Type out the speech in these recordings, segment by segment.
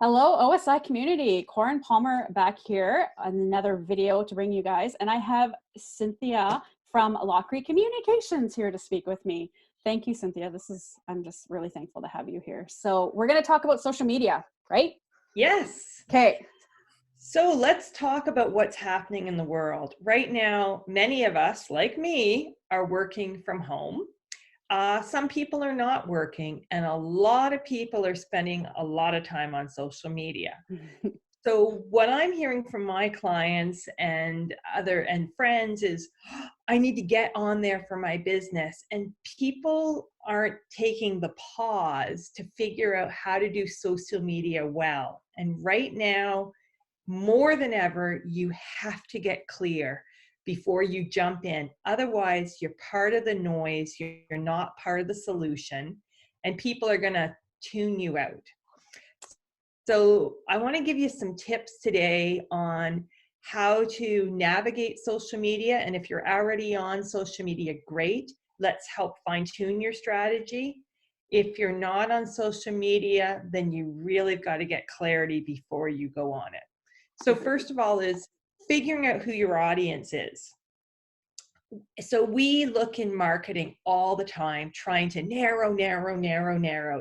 Hello, OSI community. Corin Palmer back here, another video to bring you guys. And I have Cynthia from Lockrey Communications here to speak with me. Thank you, Cynthia. I'm just really thankful to have you here. So we're going to talk about social media, right? Yes. Okay. So let's talk about what's happening in the world. Right now, many of us, like me, are working from home. Some people are not working, and a lot of people are spending a lot of time on social media. So what I'm hearing from my clients and friends is, I need to get on there for my business. And people aren't taking the pause to figure out how to do social media well. And right now, more than ever, you have to get clear before you jump in. Otherwise, you're part of the noise, you're not part of the solution, and people are going to tune you out. So I want to give you some tips today on how to navigate social media. And if you're already on social media, great. Let's help fine tune your strategy. If you're not on social media, then you really got to get clarity before you go on it. So first of all is figuring out who your audience is. So we look in marketing all the time, trying to narrow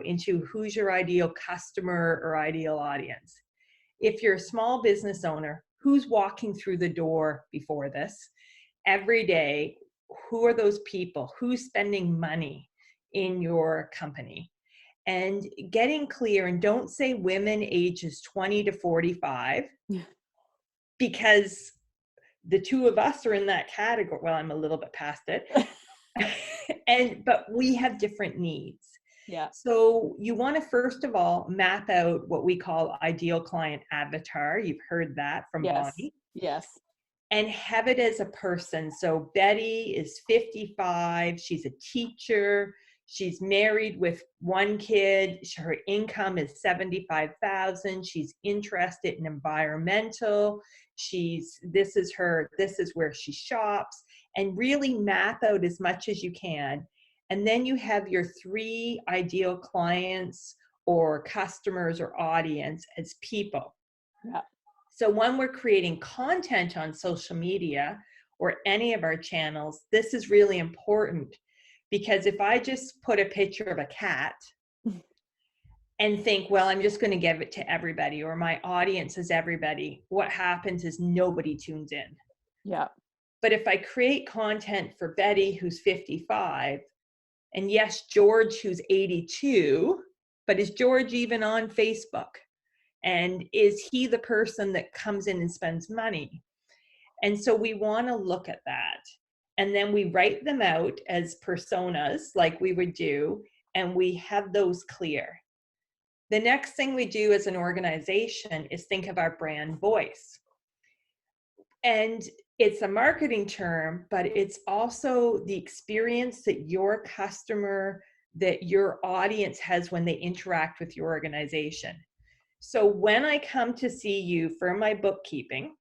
into who's your ideal customer or ideal audience. If you're a small business owner, who's walking through the door before this every day? Who are those people? Who's spending money in your company? And getting clear, and don't say women ages 20 to 45, because the two of us are in that category. Well, I'm a little bit past it. But we have different needs. Yeah. So you want to, first of all, map out what we call ideal client avatar. You've heard that from Bonnie. Yes. And have it as a person. So Betty is 55. She's a teacher. She's married with one kid. Her income is $75,000. She's interested in environmental. This is where she shops, and really map out as much as you can. And then you have your 3 ideal clients or customers or audience as people. Yeah. So when we're creating content on social media or any of our channels, this is really important, because if I just put a picture of a cat and think, well, I'm just going to give it to everybody, or my audience is everybody, what happens is nobody tunes in. Yeah. But if I create content for Betty, who's 55, and yes, George, who's 82, but is George even on Facebook? And is he the person that comes in and spends money? And so we want to look at that. And then we write them out as personas like we would do, and we have those clear. The next thing we do as an organization is think of our brand voice. And it's a marketing term, but it's also the experience that your customer, that your audience has when they interact with your organization. So when I come to see you for my bookkeeping,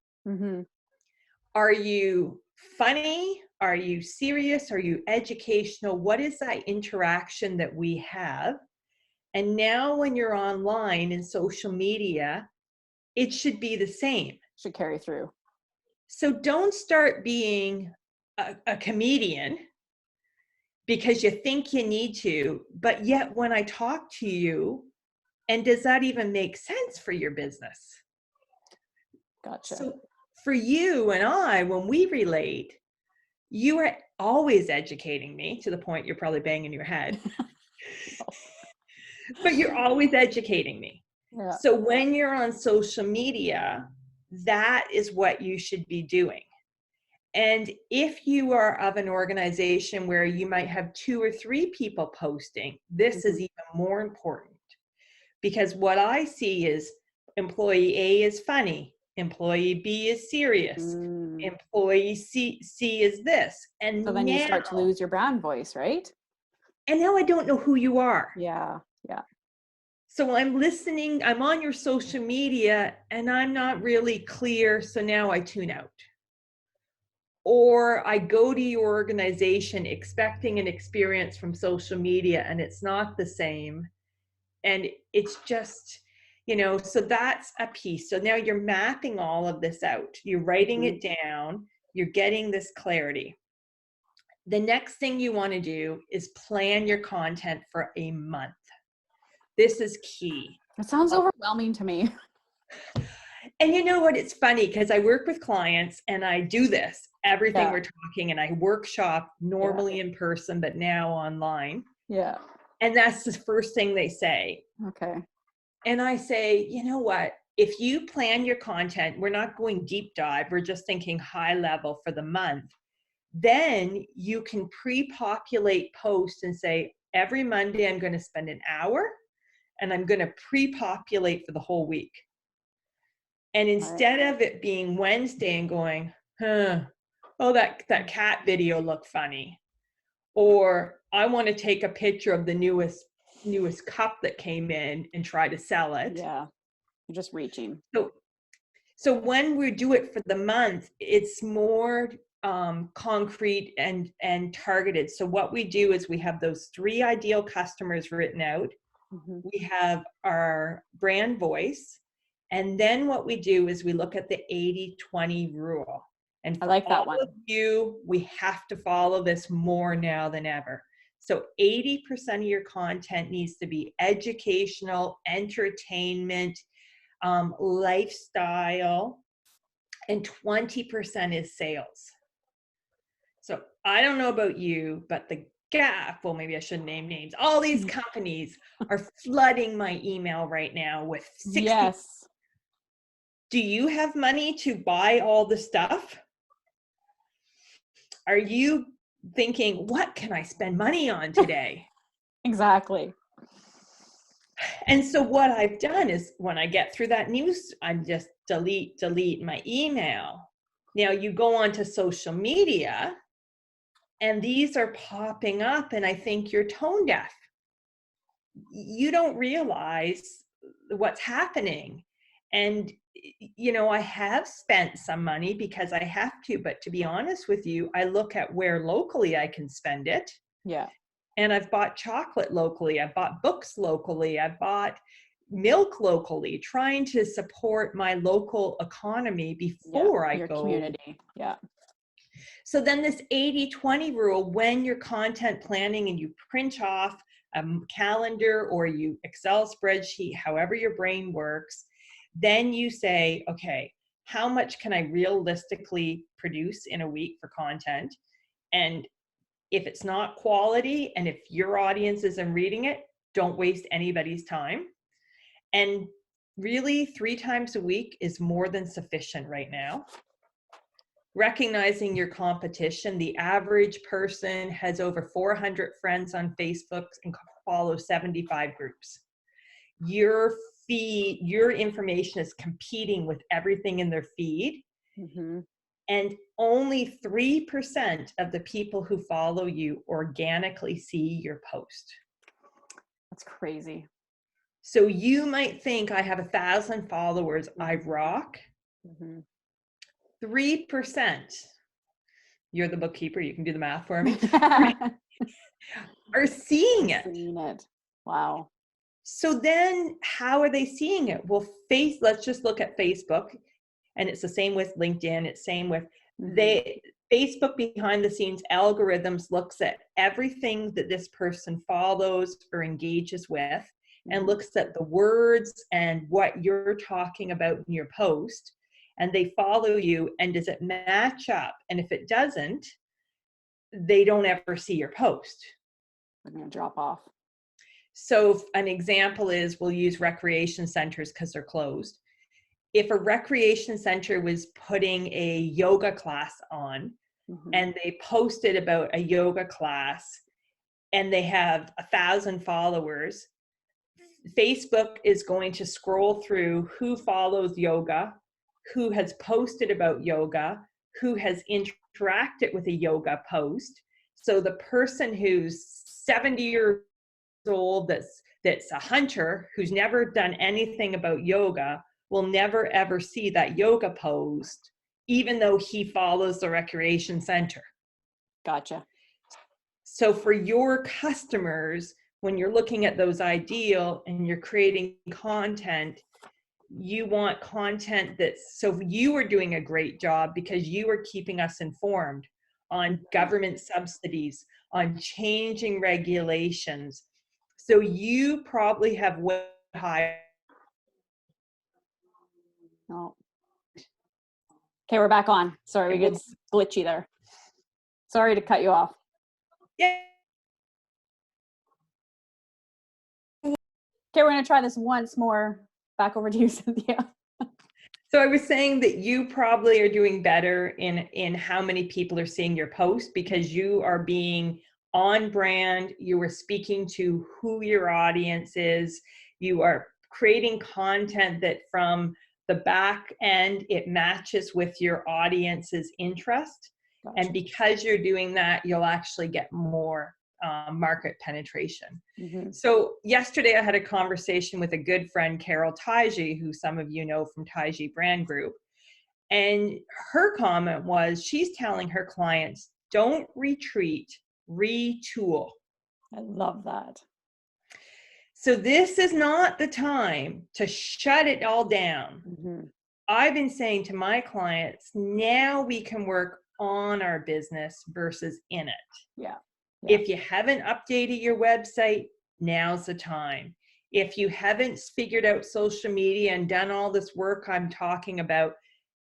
are you funny? Are you serious? Are you educational? What is that interaction that we have? And now when you're online in social media, it should be the same. Should carry through. So don't start being a comedian because you think you need to, but yet when I talk to you, and does that even make sense for your business? Gotcha. So for you and I, when we relate, you are always educating me to the point you're probably banging your head, but you're always educating me. Yeah. So when you're on social media, that is what you should be doing. And if you are of an organization where you might have 2 or 3 people posting, this is even more important, because what I see is employee A is funny, employee B is serious, employee C is this. And so then you start to lose your brand voice, right? And now I don't know who you are. Yeah. So I'm listening, I'm on your social media and I'm not really clear, so now I tune out. Or I go to your organization expecting an experience from social media and it's not the same. And it's just, So that's a piece. So now you're mapping all of this out. You're writing it down. You're getting this clarity. The next thing you want to do is plan your content for a month. This is key. It sounds overwhelming to me. And you know what? It's funny because I work with clients and I do this, everything we're talking, and I workshop normally in person, but now online. Yeah. And that's the first thing they say. Okay. And I say, you know what? If you plan your content, we're not going deep dive. We're just thinking high level for the month. Then you can pre-populate posts and say, every Monday, I'm going to spend an hour and I'm going to pre-populate for the whole week. And instead of it being Wednesday and going, oh, that cat video looked funny. Or I want to take a picture of the newest cup that came in and try to sell it. Yeah, you're just reaching. So when we do it for the month, it's more concrete and targeted. So what we do is we have those 3 ideal customers written out. We have our brand voice. And then what we do is we look at the 80-20 rule. And for I like that all one. of you, we have to follow this more now than ever. So 80% of your content needs to be educational, entertainment, lifestyle, and 20% is sales. So I don't know about you, but the Gap, well, maybe I shouldn't name names. All these companies are flooding my email right now with 60. Yes. Do you have money to buy all the stuff? Are you thinking, what can I spend money on today? Exactly. And so what I've done is when I get through that news, I'm just delete my email. Now you go onto social media and these are popping up and I think you're tone deaf. You don't realize what's happening. And, I have spent some money because I have to, but to be honest with you, I look at where locally I can spend it. Yeah. And I've bought chocolate locally. I bought books locally. I bought milk locally, trying to support my local economy before I your go. Community. Yeah. So then this 80-20 rule, when you're content planning and you print off a calendar or you Excel spreadsheet, however your brain works, then you say, okay, how much can I realistically produce in a week for content? And if it's not quality and if your audience isn't reading it, don't waste anybody's time. And really 3 times a week is more than sufficient right now. Recognizing your competition, the average person has over 400 friends on Facebook and follows 75 groups. Your feed, your information is competing with everything in their feed. And only 3% of the people who follow you organically see your post. That's crazy. So you might think I have 1,000 followers, I rock. 3%, you're the bookkeeper, you can do the math for me, are seeing it. Seeing it. Wow. So then how are they seeing it? Well, let's just look at Facebook, and it's the same with LinkedIn. It's same with Facebook behind the scenes algorithms looks at everything that this person follows or engages with and looks at the words and what you're talking about in your post, and they follow you, and does it match up? And if it doesn't, they don't ever see your post. They're going to drop off. So an example is, we'll use recreation centers because they're closed. If a recreation center was putting a yoga class on and they posted about a yoga class and they have 1,000 followers, Facebook is going to scroll through who follows yoga, who has posted about yoga, who has interacted with a yoga post. So the person who's 70 years old that's a hunter who's never done anything about yoga will never ever see that yoga post, even though he follows the recreation center. Gotcha. So for your customers, when you're looking at those ideal and you're creating content, you want content that's, so you are doing a great job because you are keeping us informed on government subsidies, on changing regulations. So you probably have way higher. Oh. Okay, we're back on. Sorry, we get glitchy there. Sorry to cut you off. Yeah. Okay, we're going to try this once more. Back over to you, Cynthia. So I was saying that you probably are doing better in how many people are seeing your post because you are being on brand. You are speaking to who your audience is. You are creating content that from the back end, it matches with your audience's interest. Gotcha. And because you're doing that, you'll actually get more market penetration. Mm-hmm. So yesterday I had a conversation with a good friend, Carol Taiji, who some of you know from Taiji Brand Group. And her comment was, she's telling her clients, don't retreat, retool. I love that. So this is not the time to shut it all down. Mm-hmm. I've been saying to my clients, now we can work on our business versus in it. Yeah. If you haven't updated your website, now's the time. If you haven't figured out social media and done all this work I'm talking about,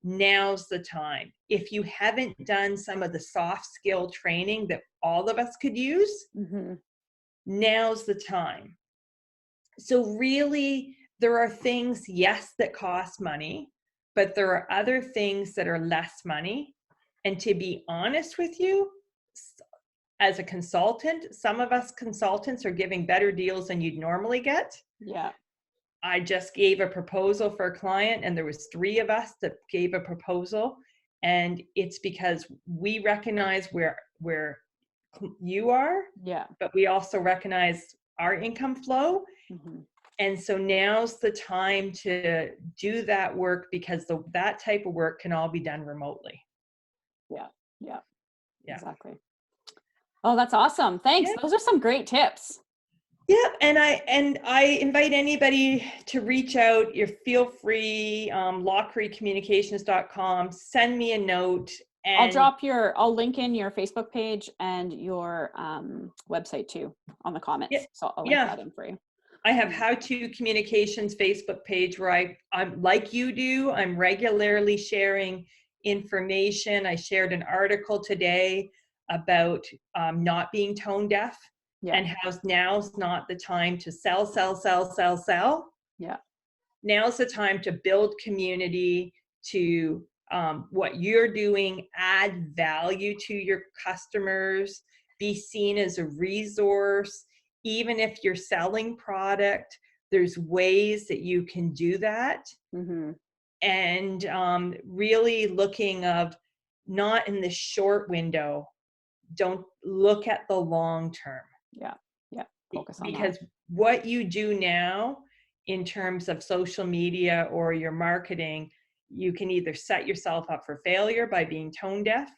now's the time. If you haven't done some of the soft skill training that all of us could use, mm-hmm. now's the time. So really, there are things, yes, that cost money, but there are other things that are less money. And to be honest with you, as a consultant, some of us consultants are giving better deals than you'd normally get. Yeah. I just gave a proposal for a client and there was 3 of us that gave a proposal. And it's because we recognize where you are, Yeah. but we also recognize our income flow. Mm-hmm. And so now's the time to do that work because that type of work can all be done remotely. Yeah. Yeah. Yeah. Exactly. Oh, that's awesome. Thanks. Yeah. Those are some great tips. Yeah, and I invite anybody to reach out. You feel free, lockreycommunications.com. Send me a note. And I'll link in your Facebook page and your website too on the comments. Yeah, So I'll link that in for you. I have How To Communications Facebook page where I'm like you do. I'm regularly sharing information. I shared an article today about not being tone deaf. Yeah. And how now's not the time to sell. Yeah. Now's the time to build community, to what you're doing, add value to your customers, be seen as a resource. Even if you're selling product, there's ways that you can do that. Mm-hmm. And really looking of not in the short window, don't look at the long term. Yeah. Yeah. Focus on because that. what you do now in terms of social media or your marketing, you can either set yourself up for failure by being tone deaf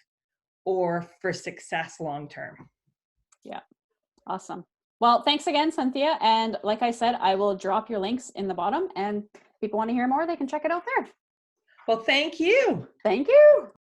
or for success long term. Yeah. Awesome. Well, thanks again, Cynthia. And like I said, I will drop your links in the bottom, and if people want to hear more, they can check it out there. Well, thank you. Thank you.